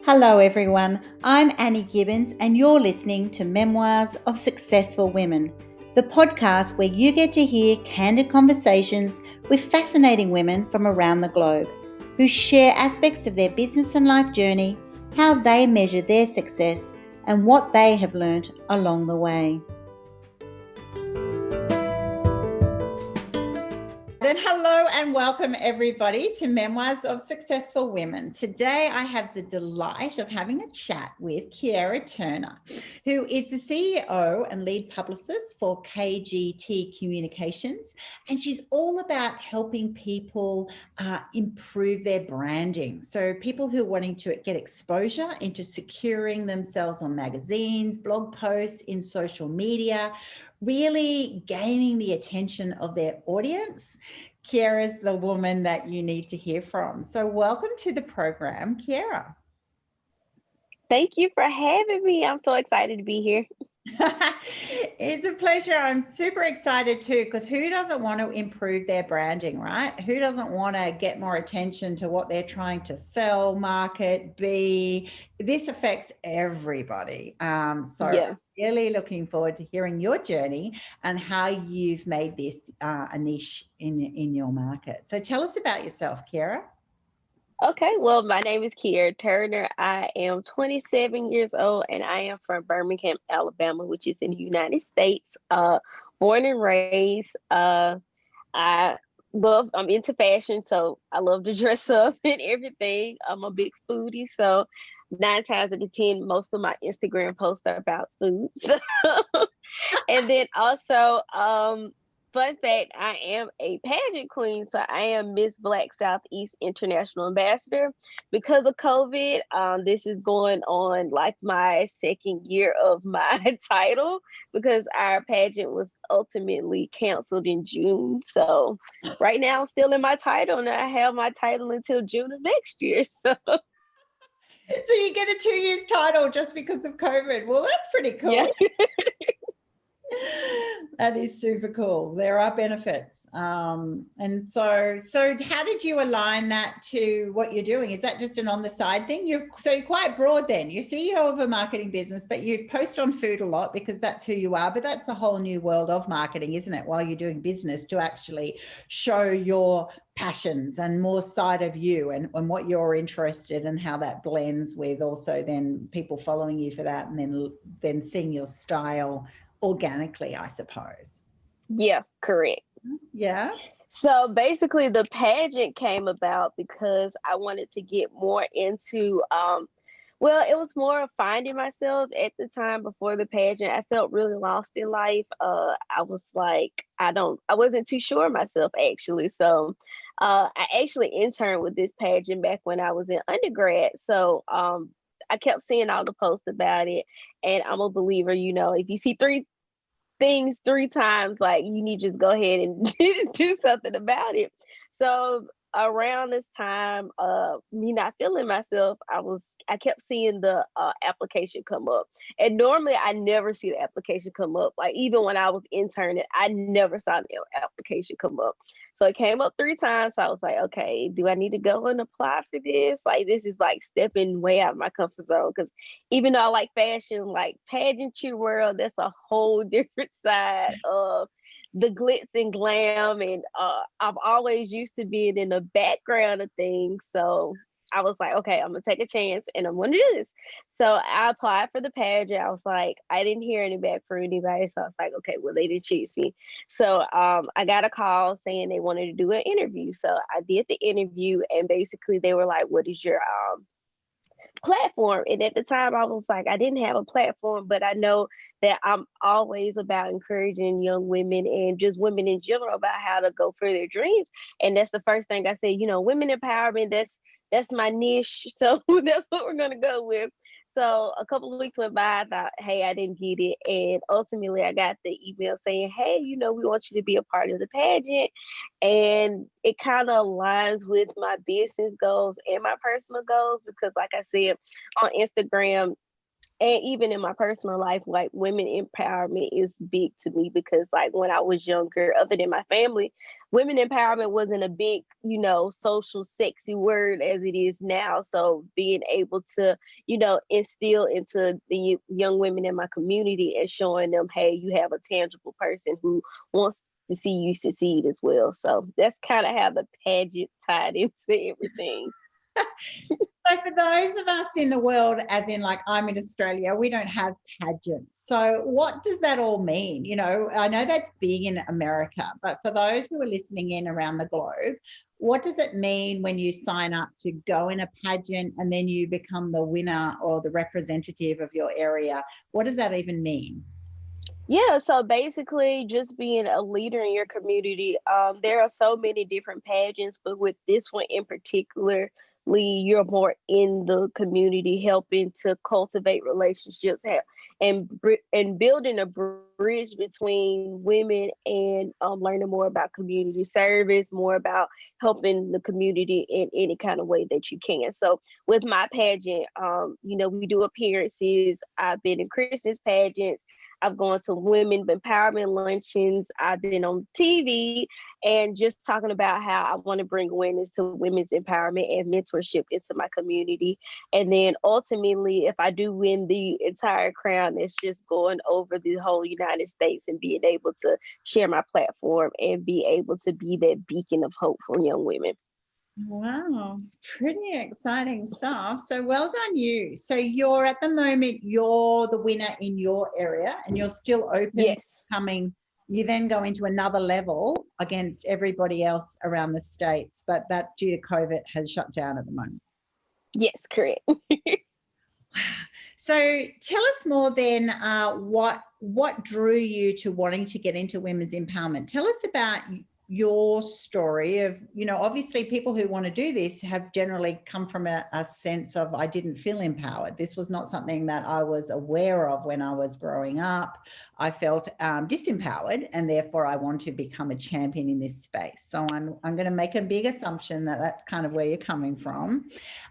Hello, everyone. I'm Annie Gibbins, and you're listening to Memoirs of Successful Women, the podcast where you get to hear candid conversations with fascinating women from around the globe who share aspects of their business and life journey, how they measure their success, and what they have learnt along the way. Then hello and welcome everybody to Memoirs of Successful Women. Today I have the delight of having a chat with Keaira Turner, who is the CEO and lead publicist for KGT Communications, and she's all about helping people improve their branding. So people who are wanting to get exposure into securing themselves on magazines, blog posts, in social media, really gaining the attention of their audience. Keaira's the woman that you need to hear from. So welcome to the program, Keaira. Thank you for having me. I'm so excited to be here. It's a pleasure. I'm super excited too, because who doesn't want to improve their branding, right? Who doesn't want to get more attention to what they're trying to sell, market, be? This affects everybody. Really looking forward to hearing your journey and how you've made this a niche in your market. So tell us about yourself, Keaira. Okay, well, my name is Keaira Turner. I am 27 years old and I am from Birmingham, Alabama, which is in the United States. Born and raised. I'm into fashion, so I love to dress up and everything. I'm a big foodie, so 9 times out of 10, most of my Instagram posts are about food. And then also, fun fact, I am a pageant queen, so I am Miss Black Southeast International Ambassador. Because of COVID, this is going on like my second year of my title because our pageant was ultimately canceled in June. So right now I'm still in my title and I have my title until June of next year. So you get a 2 years title just because of COVID. Well, that's pretty cool. Yeah. That is super cool. There are benefits. And so how did you align that to what you're doing? Is that just an on the side thing? You're quite broad then. You're CEO of a marketing business, but you post on food a lot because that's who you are. But that's the whole new world of marketing, isn't it? While you're doing business, to actually show your passions and more side of you and what you're interested in, and how that blends with also then people following you for that, and then seeing your style organically, I suppose. Yeah, correct. Yeah. So basically the pageant came about because I wanted to get more into it was more of finding myself at the time before the pageant. I felt really lost in life. I was like, I wasn't too sure of myself actually. So I actually interned with this pageant back when I was in undergrad. So I kept seeing all the posts about it, and I'm a believer, if you see 3 things 3 times, like, you need to just go ahead and do something about it. So around this time of me not feeling myself, I kept seeing the application come up, and normally I never see the application come up. Like, even when I was interning, I never saw the application come up. So it came up 3 times. So I was like, okay, do I need to go and apply for this? Like, this is like stepping way out of my comfort zone, because even though I like fashion, like pageantry world, that's a whole different side of the glitz and glam, and I've always used to being in the background of things. So I was like, okay, I'm gonna take a chance and I'm gonna do this. So I applied for the pageant. I was like, I didn't hear any back from anybody. So I was like, okay, well, they didn't choose me. So I got a call saying they wanted to do an interview. So I did the interview, and basically they were like, what is your platform? And at the time I was like, I didn't have a platform, but I know that I'm always about encouraging young women and just women in general about how to go for their dreams. And that's the first thing I said, women empowerment, that's my niche. So that's what we're gonna go with. So a couple of weeks went by. I thought, hey, I didn't get it. And ultimately I got the email saying, hey, we want you to be a part of the pageant. And it kind of aligns with my business goals and my personal goals, because like I said, on Instagram, And even in my personal life, like women empowerment is big to me because like when I was younger, other than my family, women empowerment wasn't a big, social sexy word as it is now. So being able to, instill into the young women in my community and showing them, hey, you have a tangible person who wants to see you succeed as well. So that's kind of how the pageant tied into everything. So for those of us in the world, as in like I'm in Australia, we don't have pageants. So what does that all mean? I know that's big in America, but for those who are listening in around the globe, what does it mean when you sign up to go in a pageant and then you become the winner or the representative of your area? What does that even mean? Yeah, so basically just being a leader in your community. There are so many different pageants, but with this one in particularly, you're more in the community, helping to cultivate relationships and building a bridge between women and learning more about community service, more about helping the community in any kind of way that you can. So with my pageant, we do appearances. I've been in Christmas pageants. I've gone to women empowerment luncheons. I've been on TV and just talking about how I want to bring awareness to women's empowerment and mentorship into my community. And then ultimately, if I do win the entire crown, it's just going over the whole United States and being able to share my platform and be able to be that beacon of hope for young women. Wow, pretty exciting stuff. So well done you. So you're at the moment, you're the winner in your area and you're still open Yes. to coming. You then go into another level against everybody else around the States, but that due to COVID has shut down at the moment. Yes, correct. So tell us more then, what drew you to wanting to get into women's empowerment? Tell us about your story of, obviously people who want to do this have generally come from a sense of, I didn't feel empowered. This was not something that I was aware of when I was growing up. I felt disempowered, and therefore I want to become a champion in this space. So I'm going to make a big assumption that that's kind of where you're coming from.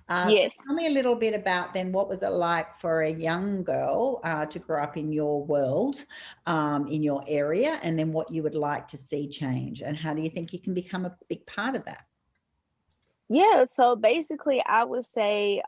Yes. So tell me a little bit about then, what was it like for a young girl to grow up in your world, in your area, and then what you would like to see change, and how do you think you can become a big part of that? Yeah, so basically, I would say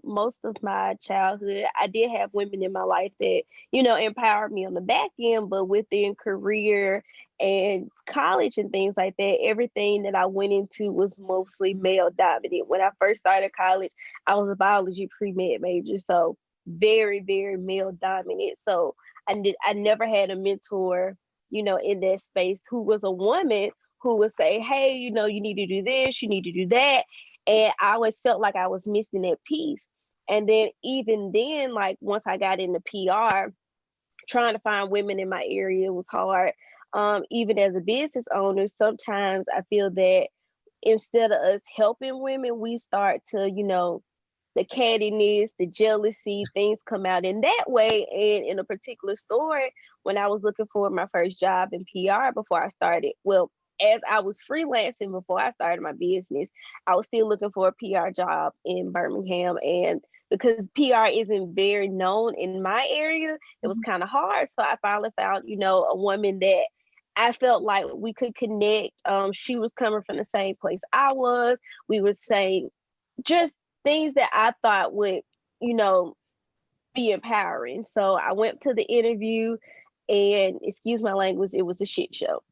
most of my childhood, I did have women in my life that, empowered me on the back end, but within career and college and things like that, everything that I went into was mostly male dominant. When I first started college, I was a biology pre-med major, so very, very male dominant. So I never had a mentor, in that space who was a woman who would say, hey, you need to do this, you need to do that. And I always felt like I was missing that piece. And then even then, like once I got into PR, trying to find women in my area was hard. Even as a business owner, sometimes I feel that instead of us helping women, we start to, the cattiness, the jealousy, things come out in that way. And in a particular story, when I was looking for my first job in PR before I started, well, as I was freelancing before I started my business, I was still looking for a PR job in Birmingham. And because PR isn't very known in my area, it was kind of hard. So I finally found, a woman that I felt like we could connect. She was coming from the same place I was. We were saying just things that I thought would, be empowering. So I went to the interview and, excuse my language, it was a shit show.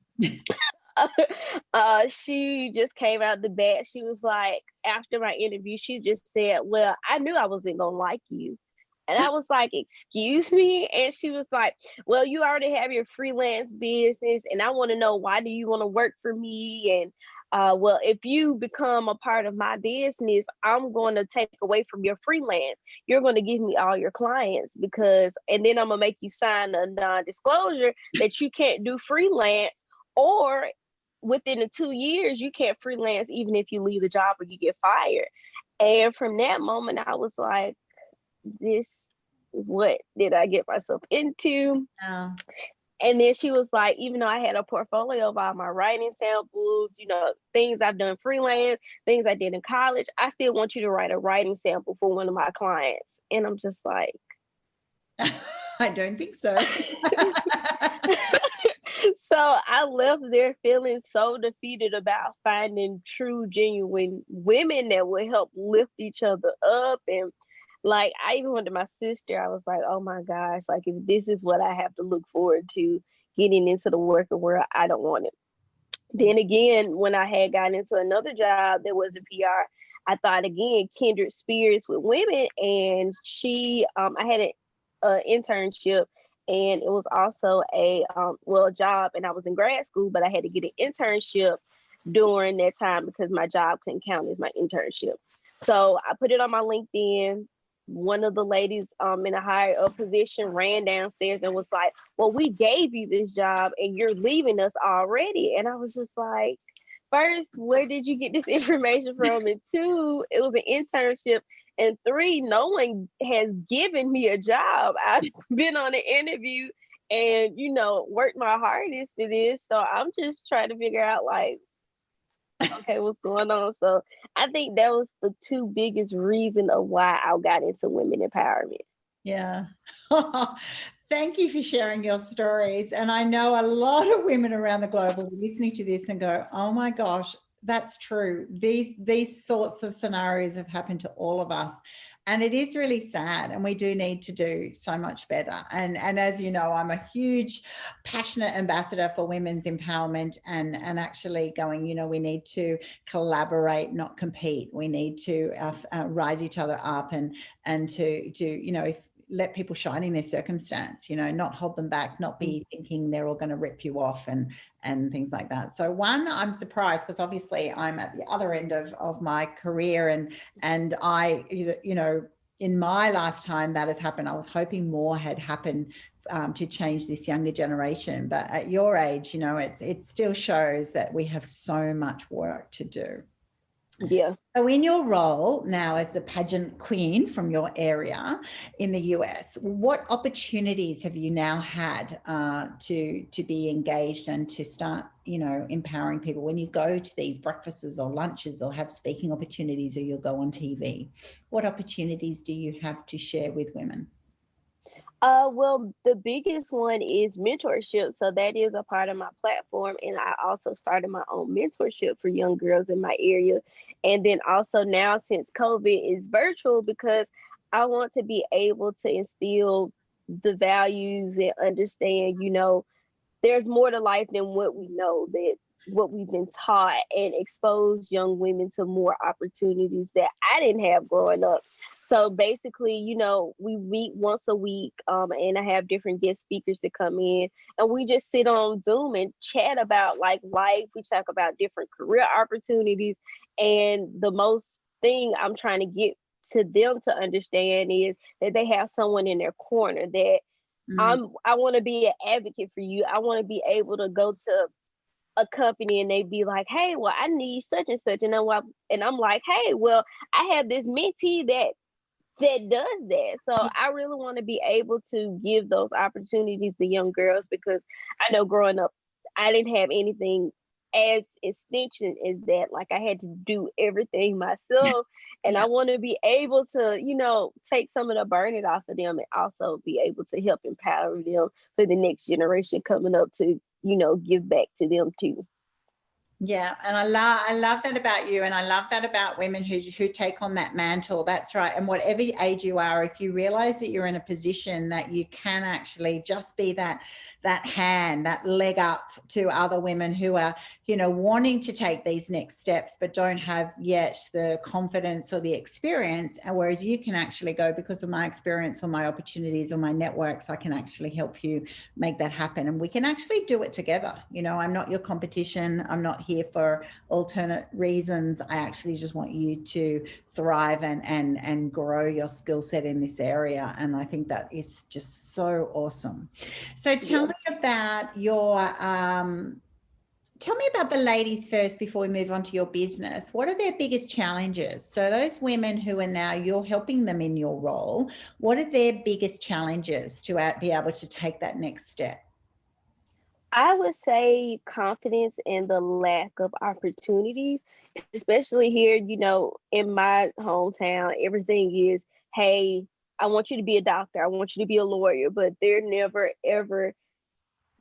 She just came out the bat. She was like, after my interview, she just said, well, I knew I wasn't gonna like you. And I was like, excuse me? And she was like, well, you already have your freelance business, and I want to know, why do you want to work for me? And well, if you become a part of my business, I'm going to take away from your freelance. You're going to give me all your clients and then I'm going to make you sign a non-disclosure that you can't do freelance, or within the 2 years, you can't freelance even if you leave the job or you get fired. And from that moment, I was like, what did I get myself into? Oh. And then she was like, even though I had a portfolio of all my writing samples, things I've done freelance, things I did in college, I still want you to write a writing sample for one of my clients. And I'm just like, I don't think so. So I left there feeling so defeated about finding true, genuine women that would help lift each other up. And like, I even went to my sister, I was like, oh my gosh, like, if this is what I have to look forward to getting into the working world, I don't want it. Then again, when I had gotten into another job that was in PR, I thought again, kindred spirits with women. And I had an internship, and it was also a job, and I was in grad school, but I had to get an internship during that time because my job couldn't count as my internship. So I put it on my LinkedIn. One of the ladies in a higher up position ran downstairs and was like, well, we gave you this job and you're leaving us already. And I was just like, first, where did you get this information from? And two, it was an internship. And three, no one has given me a job. I've been on an interview and, worked my hardest for this. So I'm just trying to figure out, like, okay, what's going on? So I think that was the two biggest reasons of why I got into women empowerment. Yeah. Thank you for sharing your stories. And I know a lot of women around the globe will be listening to this and go, oh my gosh, that's true. These sorts of scenarios have happened to all of us. And it is really sad, and we do need to do so much better. And as you know, I'm a huge, passionate ambassador for women's empowerment and actually going, we need to collaborate, not compete. We need to rise each other up and to let people shine in their circumstance, not hold them back, not be thinking they're all going to rip you off and things like that. So one, I'm surprised because obviously I'm at the other end of my career and I, in my lifetime that has happened. I was hoping more had happened to change this younger generation. But at your age, it still shows that we have so much work to do. Yeah. So in your role now as the pageant queen from your area in the US, what opportunities have you now had to be engaged and to start, empowering people when you go to these breakfasts or lunches or have speaking opportunities or you'll go on TV? What opportunities do you have to share with women? Well, the biggest one is mentorship. So that is a part of my platform. And I also started my own mentorship for young girls in my area. And then also now, since COVID is virtual, because I want to be able to instill the values and understand, there's more to life than what we know, that what we've been taught, and expose young women to more opportunities that I didn't have growing up. So basically, we meet once a week, and I have different guest speakers that come in, and we just sit on Zoom and chat about like life. We talk about different career opportunities, and the most thing I'm trying to get to them to understand is that they have someone in their corner, that I want to be an advocate for you. I want to be able to go to a company and they be like, hey, well, I need such and such. And I'm like, hey, well, I have this mentee that does that. So I really want to be able to give those opportunities to young girls, because I know growing up, I didn't have anything as extension as that. Like, I had to do everything myself. And I want to be able to, take some of the burden off of them and also be able to help empower them for the next generation coming up to, give back to them too. Yeah, and I love that about you, and I love that about women who take on that mantle. That's right. And whatever age you are, if you realize that you're in a position that you can actually just be that hand, that leg up to other women who are, wanting to take these next steps but don't have yet the confidence or the experience, and whereas you can actually go, because of my experience or my opportunities or my networks, I can actually help you make that happen, and we can actually do it together. I'm not your competition. I'm not here for alternate reasons. I actually just want you to thrive and grow your skill set in this area. And I think that is just so awesome. So tell me about tell me about the ladies first before we move on to your business. What are their biggest challenges? So those women who are now, you're helping them in your role, what are their biggest challenges to be able to take that next step? I would say confidence and the lack of opportunities, especially here, in my hometown. Everything is, hey, I want you to be a doctor. I want you to be a lawyer. But they're never, ever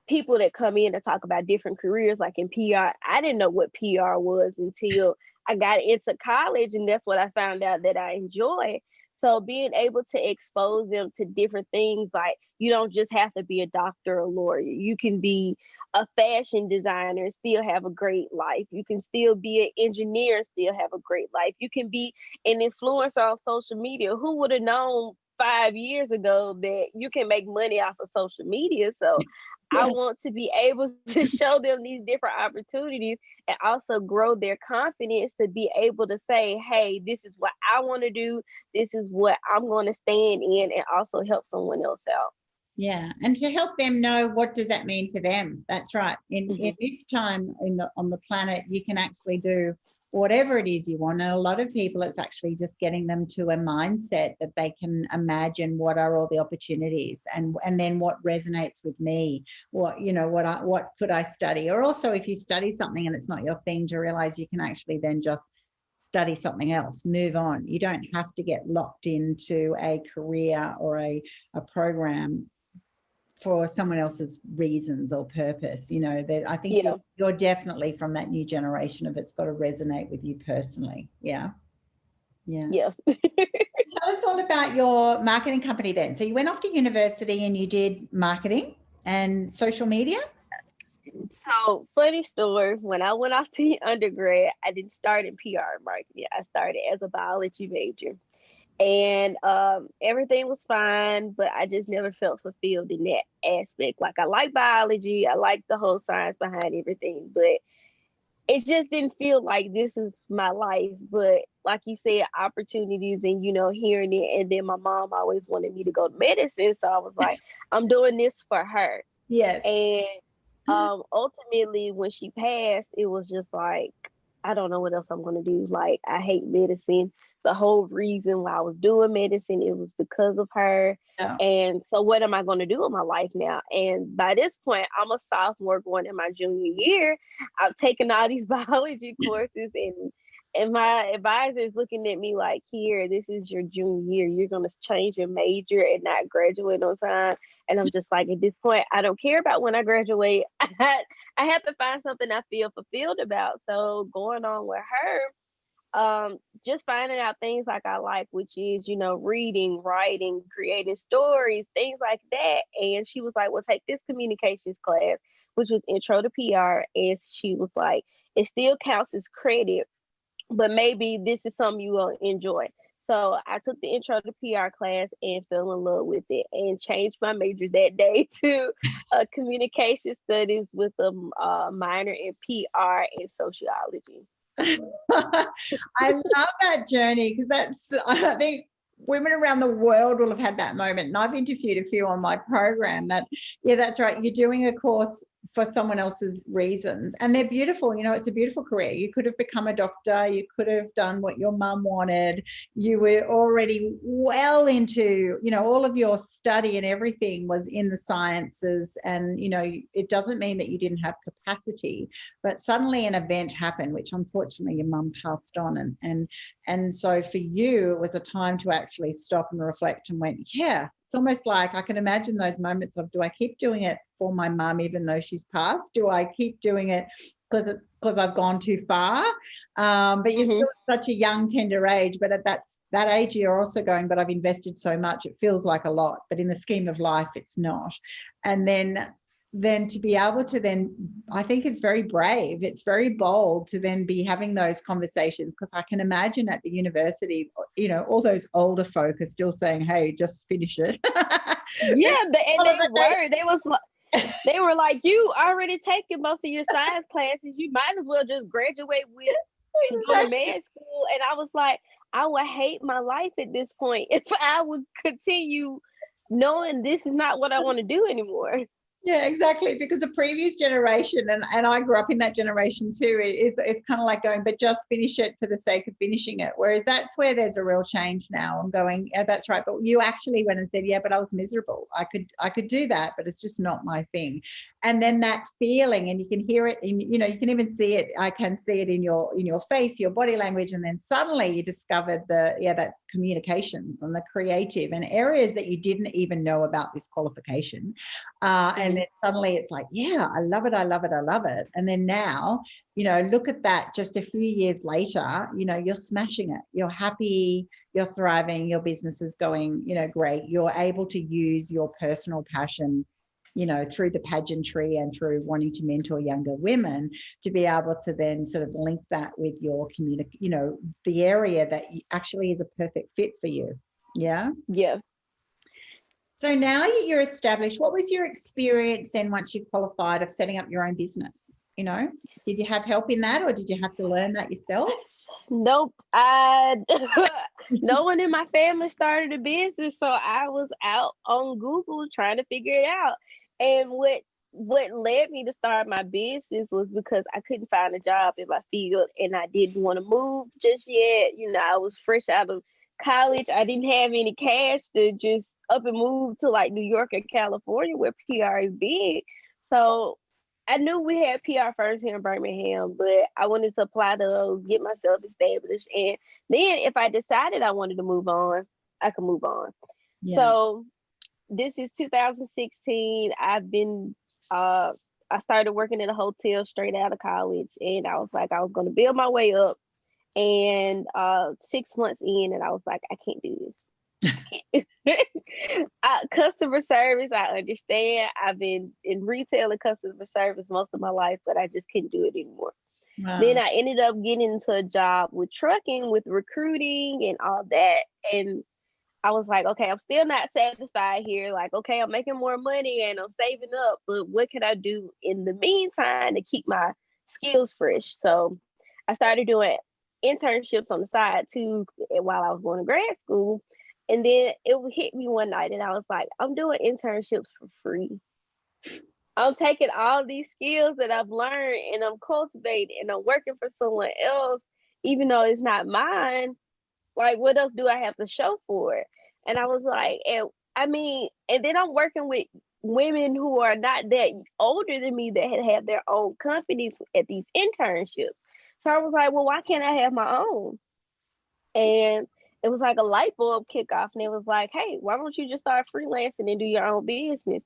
people that come in to talk about different careers, like in PR. I didn't know what PR was until I got into college, and that's what I found out that I enjoy. So being able to expose them to different things, like you don't just have to be a doctor or a lawyer. You can be a fashion designer and still have a great life. You can still be an engineer and still have a great life. You can be an influencer on social media. Who would have known 5 years ago that you can make money off of social media? So I Yeah. want to be able to show them these different opportunities and also grow their confidence to be able to say, hey, this is what I want to do. This is what I'm going to stand in, and also help someone else out. Yeah, and to help them know, what does that mean for them? That's right. In this time on the planet, you can actually do whatever it is you want. And a lot of people, it's actually just getting them to a mindset that they can imagine what are all the opportunities, and then what resonates with me. What what could I study? Or also, if you study something and it's not your thing, to realize you can actually then just study something else, move on. You don't have to get locked into a career or a program for someone else's reasons or purpose. That I think you're definitely from that new generation of, it's got to resonate with you personally. Yeah. Tell us all about your marketing company then. So you went off to university and you did marketing and social media. So, funny story, when I went off to undergrad, I didn't start in PR and marketing. I started as a biology major. And everything was fine, but I just never felt fulfilled in that aspect. Like, I like biology, I like the whole science behind everything, but it just didn't feel like this is my life. But like you said, opportunities and, hearing it. And then my mom always wanted me to go to medicine. So I was like, I'm doing this for her. Yes. And ultimately, when she passed, it was just like, I don't know what else I'm going to do. Like, I hate medicine. The whole reason why I was doing medicine, it was because of her. Yeah. And so what am I going to do with my life now? And by this point, I'm a sophomore going in my junior year. I've taken all these biology courses, and my advisor is looking at me like, here, this is your junior year. You're going to change your major and not graduate on time. And I'm just like, at this point, I don't care about when I graduate. I have to find something I feel fulfilled about. So going on with her, just finding out things like I like, which is, reading, writing, creating stories, things like that. And she was like, well, take this communications class, which was intro to PR. And she was like, it still counts as credit, but maybe this is something you will enjoy. So I took the intro to PR class and fell in love with it, and changed my major that day to communication studies with a minor in PR and sociology. I love that journey, because I think women around the world will have had that moment. And I've interviewed a few on my program that, that's right. You're doing a course for someone else's reasons, and they're beautiful. It's a beautiful career. You could have become a doctor. You could have done what your mum wanted. You were already well into, all of your study and everything was in the sciences. And, it doesn't mean that you didn't have capacity, but suddenly an event happened, which unfortunately your mum passed on. And so for you, it was a time to actually stop and reflect and went, it's almost like I can imagine those moments of, do I keep doing it for my mum even though she's passed? Do I keep doing it because I've gone too far? But you're still at such a young, tender age. But at that age, you're also going, but I've invested so much, it feels like a lot. But in the scheme of life, it's not. And then to be able to I think it's very brave, it's very bold to then be having those conversations, because I can imagine at the university, all those older folk are still saying, hey, just finish it. They were like, you already taken most of your science classes, you might as well just graduate with go to med school. And I was like, I would hate my life at this point if I would continue knowing this is not what I want to do anymore. Yeah, exactly. Because the previous generation, and I grew up in that generation too, it's kind of like going, but just finish it for the sake of finishing it. Whereas that's where there's a real change now. I'm going, yeah, that's right. But you actually went and said, yeah, but I was miserable. I could do that, but it's just not my thing. And then that feeling, and you can hear it in, you know, you can even see it. I can see it in your face, your body language. And then suddenly you discovered that communications and the creative and areas that you didn't even know about this qualification. And then suddenly it's like, yeah, I love it. I love it. I love it. And then now, you know, look at that just a few years later, you know, you're smashing it. You're happy, you're thriving, your business is going, you know, great. You're able to use your personal passion, you know, through the pageantry and through wanting to mentor younger women to be able to then sort of link that with your community, you know, the area that actually is a perfect fit for you. Yeah. Yeah. So now you're established, what was your experience then once you qualified of setting up your own business? You know, did you have help in that or did you have to learn that yourself? Nope. No one in my family started a business, so I was out on Google trying to figure it out. And what led me to start my business was because I couldn't find a job in my field and I didn't want to move just yet. You know, I was fresh out of college. I didn't have any cash to just up and move to like New York or California where PR is big. So I knew we had PR firms here in Birmingham, but I wanted to apply those, get myself established. And then if I decided I wanted to move on, I could move on. Yeah. So this is 2016. I started working at a hotel straight out of college, and I was like, I was going to build my way up. And 6 months in, and I was like, I can't do this. Customer service, I understand. I've been in retail and customer service most of my life, but I just couldn't do it anymore. Wow. Then I ended up getting into a job with trucking, with recruiting and all that. And I was like, okay, I'm still not satisfied here. Like, okay, I'm making more money and I'm saving up, but what can I do in the meantime to keep my skills fresh? So I started doing internships on the side too while I was going to grad school. And then it hit me one night and I was like, I'm doing internships for free. I'm taking all these skills that I've learned and I'm cultivating and I'm working for someone else, even though it's not mine. Like, what else do I have to show for it? And I was like, and then I'm working with women who are not that older than me that had their own companies at these internships. So I was like, well, why can't I have my own? And it was like a light bulb kickoff. And it was like, hey, why don't you just start freelancing and do your own business?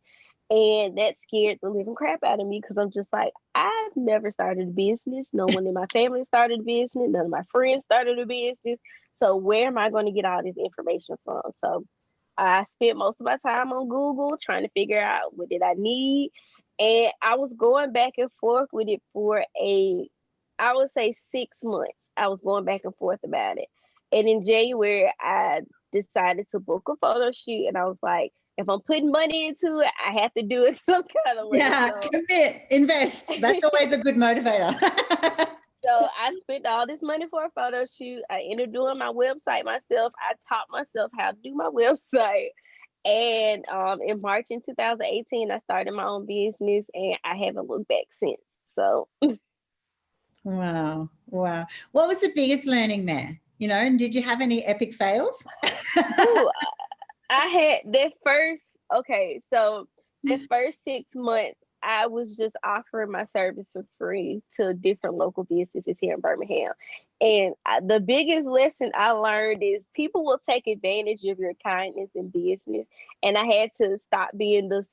And that scared the living crap out of me because I'm just like, I've never started a business. No one in my family started a business. None of my friends started a business. So where am I going to get all this information from? So I spent most of my time on Google trying to figure out what did I need. And I was going back and forth with it for I would say 6 months. I was going back and forth about it. And in January, I decided to book a photo shoot. And I was like, if I'm putting money into it, I have to do it some kind of way. Yeah, so, commit, invest. That's always a good motivator. So I spent all this money for a photo shoot. I ended up doing my website myself. I taught myself how to do my website. And in March in 2018, I started my own business and I haven't looked back since. So. Wow. What was the biggest learning there? You know, and did you have any epic fails? Ooh, I had the first 6 months, I was just offering my service for free to different local businesses here in Birmingham. And the biggest lesson I learned is people will take advantage of your kindness in business. And I had to stop being the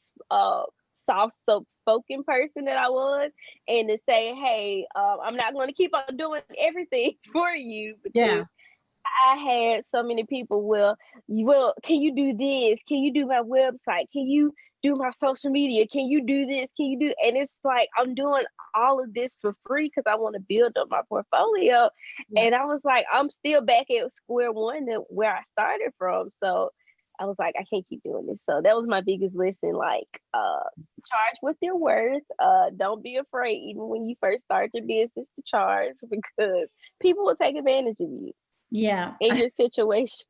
soft-spoken person that I was and to say, hey, I'm not going to keep on doing everything for you because I had so many people, can you do this? Can you do my website? Can you do my social media? Can you do this? And it's like, I'm doing all of this for free because I want to build up my portfolio. Yeah. And I was like, I'm still back at square one where I started from. So I was like, I can't keep doing this. So that was my biggest lesson, like, charge what they're worth. Don't be afraid, even when you first start your business, to charge because people will take advantage of you. Yeah. In your situation.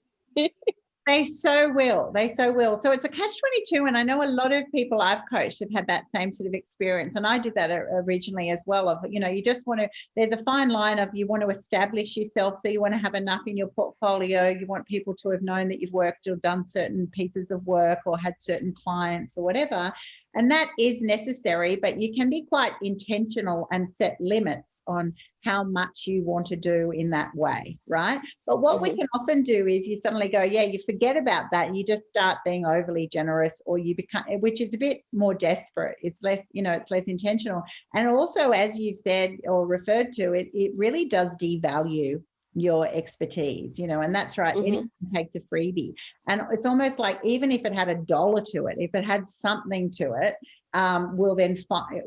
They so will. They so will. So it's a catch-22. And I know a lot of people I've coached have had that same sort of experience. And I did that originally as well. Of, you just want to, there's a fine line of you want to establish yourself. So you want to have enough in your portfolio. You want people to have known that you've worked or done certain pieces of work or had certain clients or whatever. And that is necessary, but you can be quite intentional and set limits on how much you want to do in that way, right? But what we can often do is you suddenly go, yeah, you forget about that. You just start being overly generous, or you become, which is a bit more desperate. It's less, it's less intentional. And also, as you've said or referred to, it really does devalue your expertise, and that's right. Anyone takes a freebie, and it's almost like even if it had $1 to it, if it had something to it, we'll then find.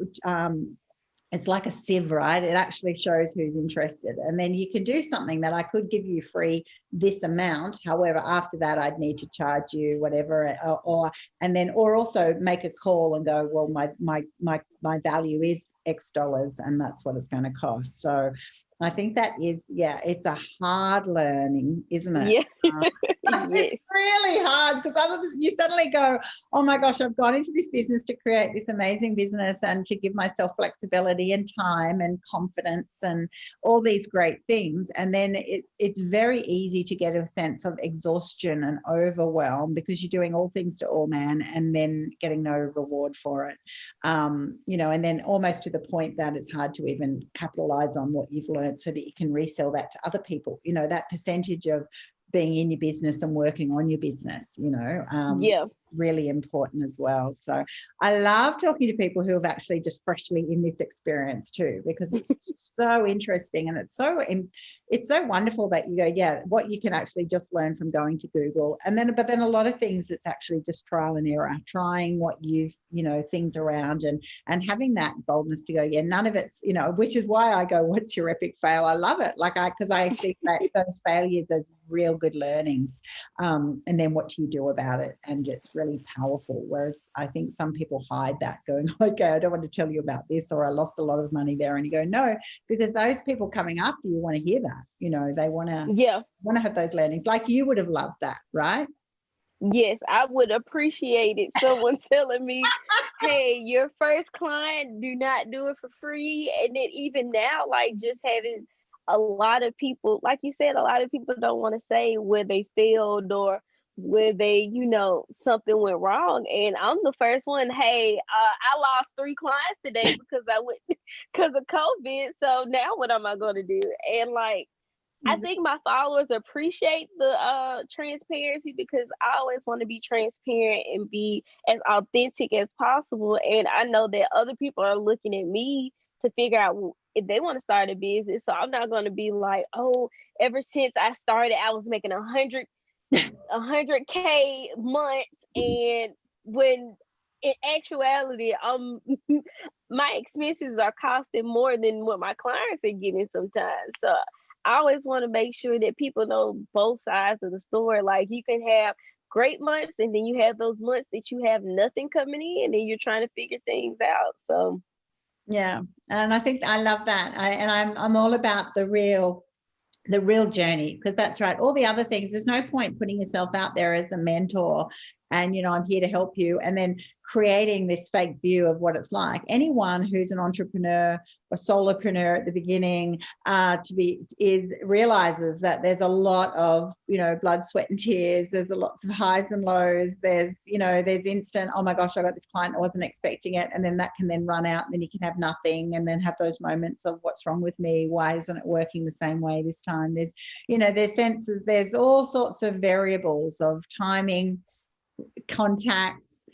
It's like a sieve, right? It actually shows who's interested. And then you can do something that I could give you free this amount. However, after that, I'd need to charge you whatever, or also make a call and go, well, my value is X dollars, and that's what it's going to cost. So I think that is, it's a hard learning, isn't it? Yeah. It's really hard, because you suddenly go, oh my gosh, I've gone into this business to create this amazing business and to give myself flexibility and time and confidence and all these great things. And then it's very easy to get a sense of exhaustion and overwhelm because you're doing all things to all man and then getting no reward for it. And then almost to the point that it's hard to even capitalize on what you've learned so that you can resell that to other people. That percentage of being in your business and working on your business, it's really important as well. So I love talking to people who have actually just freshly in this experience too, because it's so interesting, and it's so wonderful that you go, what you can actually just learn from going to Google, but then a lot of things it's actually just trial and error, trying what things around and having that boldness to go, none of it's, which is why I go, what's your epic fail? I love it. Because I think that those failures, those real good learnings, and then what do you do about it? And it's really powerful. Whereas I think some people hide that, going, okay, I don't want to tell you about this, or I lost a lot of money there. And you go, no, because those people coming after you want to hear that. They want to have those learnings. Like you would have loved that, right? Yes, I would appreciate it. Someone telling me, hey, your first client, do not do it for free. And then even now, like just having a lot of people, like you said, a lot of people don't want to say where they failed or where they, something went wrong. And I'm the first one. Hey, I lost 3 clients today because of COVID. So now what am I going to do? And I think my followers appreciate the transparency, because I always want to be transparent and be as authentic as possible. And I know that other people are looking at me to figure out if they want to start a business. So I'm not going to be like, oh, ever since I started, I was making 100K months. And when in actuality, my expenses are costing more than what my clients are getting sometimes. So I always want to make sure that people know both sides of the story. Like you can have great months, and then you have those months that you have nothing coming in and you're trying to figure things out. So yeah, and I think I love that. I'm all about the real journey, because that's right. All the other things, there's no point putting yourself out there as a mentor and I'm here to help you, and then creating this fake view of what it's like. Anyone who's an entrepreneur or solopreneur at the beginning realizes that there's a lot of blood, sweat and tears. There's lots of highs and lows. There's instant, oh my gosh, I got this client, I wasn't expecting it, and then that can then run out, and then you can have nothing, and then have those moments of what's wrong with me, why isn't it working the same way this time? There's senses, there's all sorts of variables of timing, contacts,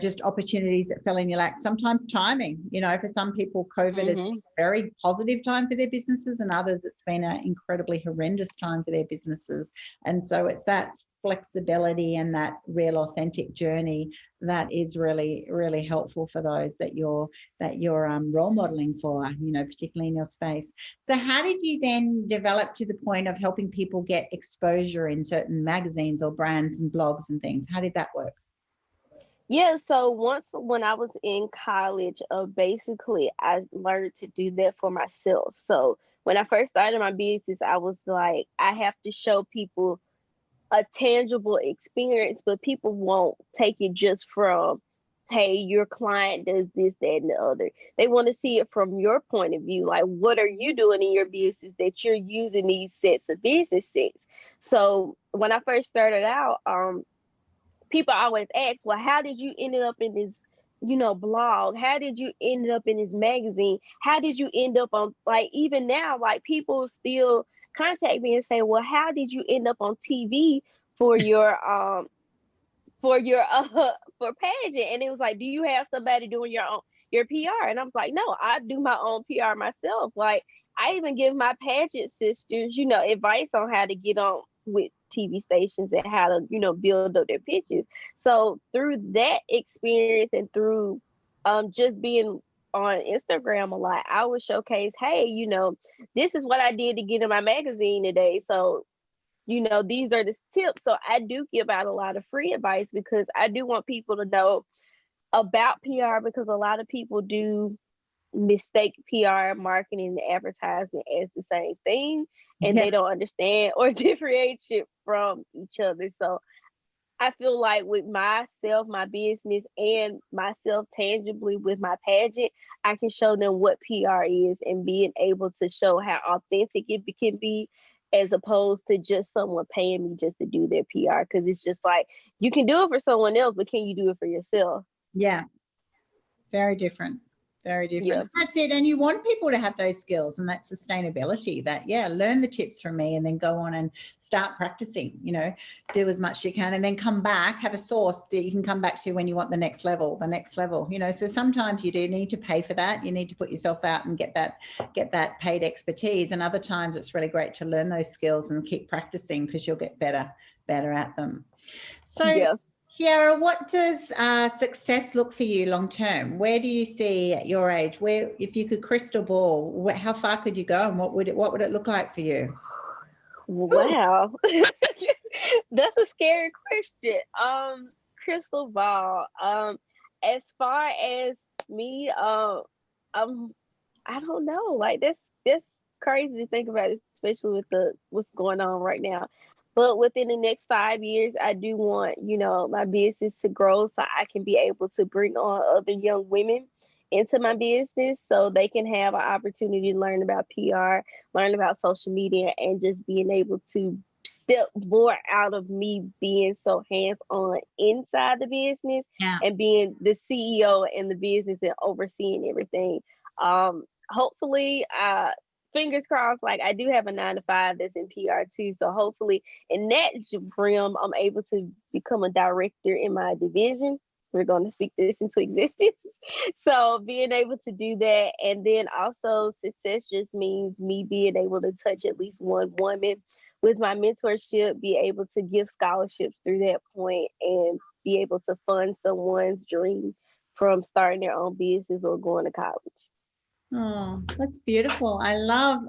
just opportunities that fell in your lap. Sometimes timing, for some people, COVID has been a very positive time for their businesses, and others it's been an incredibly horrendous time for their businesses. And so it's that flexibility and that real authentic journey that is really, really helpful for those that you're role modeling for, particularly in your space. So how did you then develop to the point of helping people get exposure in certain magazines or brands and blogs and things? How did that work? Yeah, so when I was in college, basically I learned to do that for myself. So when I first started my business, I was like, I have to show people a tangible experience, but people won't take it just from, hey, your client does this, that, and the other. They want to see it from your point of view. Like, what are you doing in your business that you're using these sets of business sense? So when I first started out, people always ask, well, how did you end up in this, blog? How did you end up in this magazine? How did you end up on, like, even now, like, people still contact me and say, well, how did you end up on TV for your for your for pageant? And it was like, do you have somebody doing your PR? And I was like, no, I do my own PR myself. Like, I even give my pageant sisters, advice on how to get on with TV stations and how to, build up their pitches. So through that experience and through just being on Instagram a lot, I would showcase, hey, this is what I did to get in my magazine today. So these are the tips. So I do give out a lot of free advice because I do want people to know about PR, because a lot of people do mistake PR, marketing, and advertising as the same thing, and they don't understand or differentiate from each other. So I feel like with myself, my business, and myself tangibly with my pageant, I can show them what PR is and being able to show how authentic it can be, as opposed to just someone paying me just to do their PR. Because it's just like, you can do it for someone else, but can you do it for yourself? Yeah. Very different. Very different. Yeah. That's it. And you want people to have those skills and that sustainability, that, learn the tips from me and then go on and start practicing, do as much as you can, and then come back, have a source that you can come back to when you want the next level. So sometimes you do need to pay for that. You need to put yourself out and get that paid expertise. And other times it's really great to learn those skills and keep practicing, because you'll get better at them. So yeah. Keaira, what does success look for you long term? Where do you see at your age? Where, if you could crystal ball, how far could you go, and what would it look like for you? Wow, that's a scary question. Crystal ball. As far as me, I don't know. Like, that's crazy to think about, especially with what's going on right now. But within the next 5 years, I do want, my business to grow so I can be able to bring on other young women into my business so they can have an opportunity to learn about PR, learn about social media, and just being able to step more out of me being so hands-on inside the business and being the CEO in the business and overseeing everything. Hopefully, fingers crossed, like, I do have a 9-to-5 that's in PR too. So hopefully in that realm, I'm able to become a director in my division. We're going to speak this into existence. So being able to do that. And then also success just means me being able to touch at least one woman with my mentorship, be able to give scholarships through that point, and be able to fund someone's dream from starting their own business or going to college. Oh, that's beautiful. I love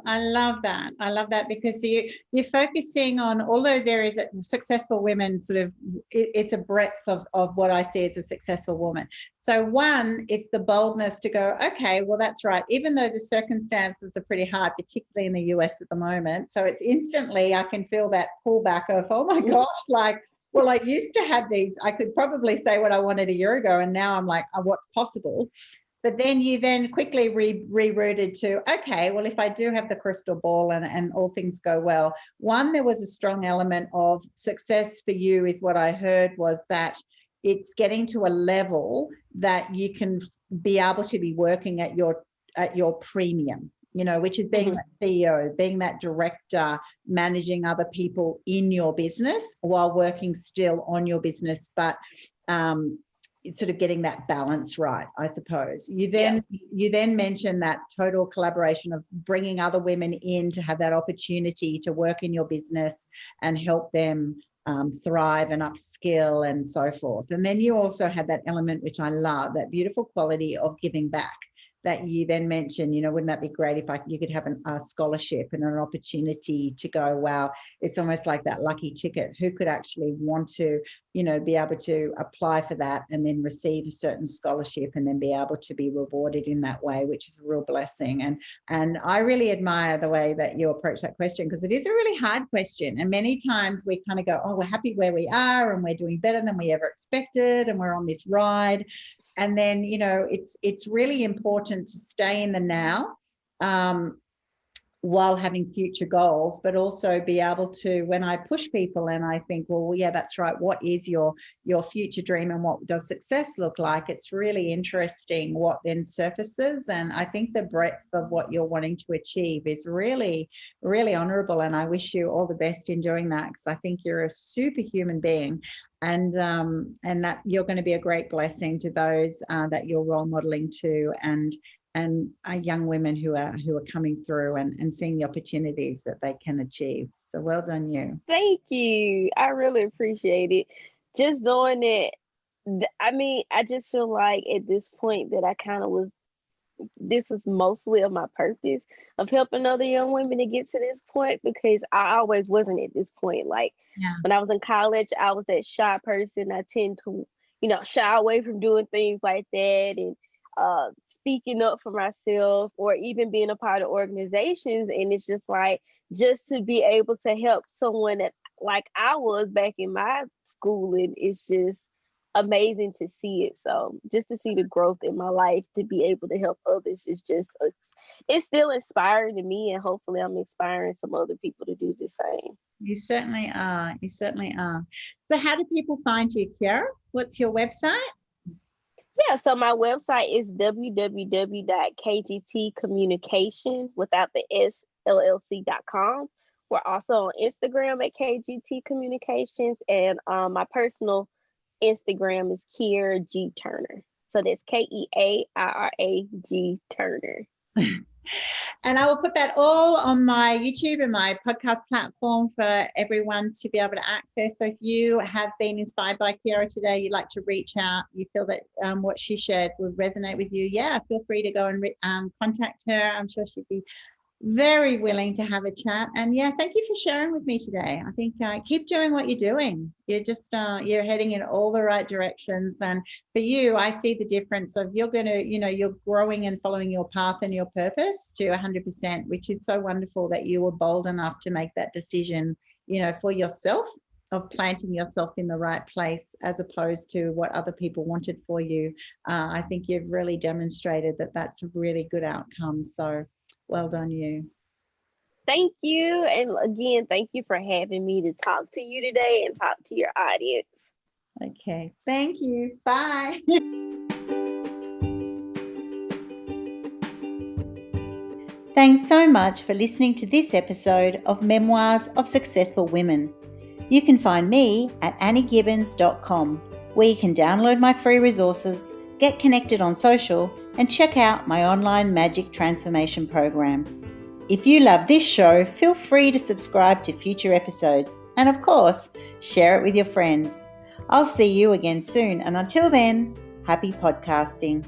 that. I love that, because you're focusing on all those areas that successful women sort of, it's a breadth of what I see as a successful woman. So one, it's the boldness to go, okay, well, that's right. Even though the circumstances are pretty hard, particularly in the US at the moment. So it's instantly, I can feel that pullback of, oh my gosh, like, well, I used to have these, I could probably say what I wanted a year ago, and now I'm like, oh, what's possible? But then you then quickly rerouted to, okay, well, if I do have the crystal ball and all things go well, one, there was a strong element of success for you, is what I heard, was that it's getting to a level that you can be able to be working at your premium, which is being that CEO, being that director, managing other people in your business while working still on your business, but sort of getting that balance right, I suppose. You then mentioned that total collaboration of bringing other women in to have that opportunity to work in your business and help them thrive and upskill and so forth. And then you also had that element, which I love, that beautiful quality of giving back, that you then mentioned, wouldn't that be great if you could have a scholarship and an opportunity to go, wow, it's almost like that lucky ticket. Who could actually want to, be able to apply for that and then receive a certain scholarship and then be able to be rewarded in that way, which is a real blessing. And I really admire the way that you approach that question, because it is a really hard question. And many times we kind of go, oh, we're happy where we are and we're doing better than we ever expected and we're on this ride. And then, it's really important to stay in the now, while having future goals, but also be able to, when I push people and I think, well, yeah, that's right, what is your future dream and what does success look like? It's really interesting what then surfaces. And I think the breadth of what you're wanting to achieve is really, really honorable. And I wish you all the best in doing that, because I think you're a superhuman being. And that you're going to be a great blessing to those that you're role modeling to, and young women who are coming through and seeing the opportunities that they can achieve. So well done, you. Thank you. I really appreciate it. Just doing it. I mean, I just feel like at this point that I kind of this was mostly of my purpose of helping other young women to get to this point, because I always wasn't at this point. Like when I was in college, I was that shy person. I tend to, shy away from doing things like that, and speaking up for myself, or even being a part of organizations. And it's just like, just to be able to help someone that like I was back in my schooling is just amazing to see it. So just to see the growth in my life, to be able to help others is just, it's still inspiring to me, and hopefully I'm inspiring some other people to do the same. You certainly are. You certainly are. So how do people find you, Keaira? What's your website? Yeah, so my website is www.kgtcommunication without the SLLC.com. We're also on Instagram at KGT Communications, and my personal Instagram is Keaira G Turner. So that's KEAIRA Turner. And I will put that all on my YouTube and my podcast platform for everyone to be able to access. So if you have been inspired by Keaira today, you'd like to reach out, you feel that what she shared would resonate with you, feel free to go and contact her. I'm sure she'd be very willing to have a chat. And thank you for sharing with me today. I think keep doing what you're doing. You're just you're heading in all the right directions. And for you, I see the difference of you're going to, you're growing and following your path and your purpose to 100%, which is so wonderful that you were bold enough to make that decision, for yourself, of planting yourself in the right place as opposed to what other people wanted for you. I think you've really demonstrated that that's a really good outcome. So well done, you. Thank you. And again, thank you for having me to talk to you today and talk to your audience. Okay. Thank you. Bye. Thanks so much for listening to this episode of Memoirs of Successful Women. You can find me at anniegibbins.com, where you can download my free resources, get connected on social, and check out my online magic transformation program. If you love this show, feel free to subscribe to future episodes, and of course, share it with your friends. I'll see you again soon, and until then, happy podcasting.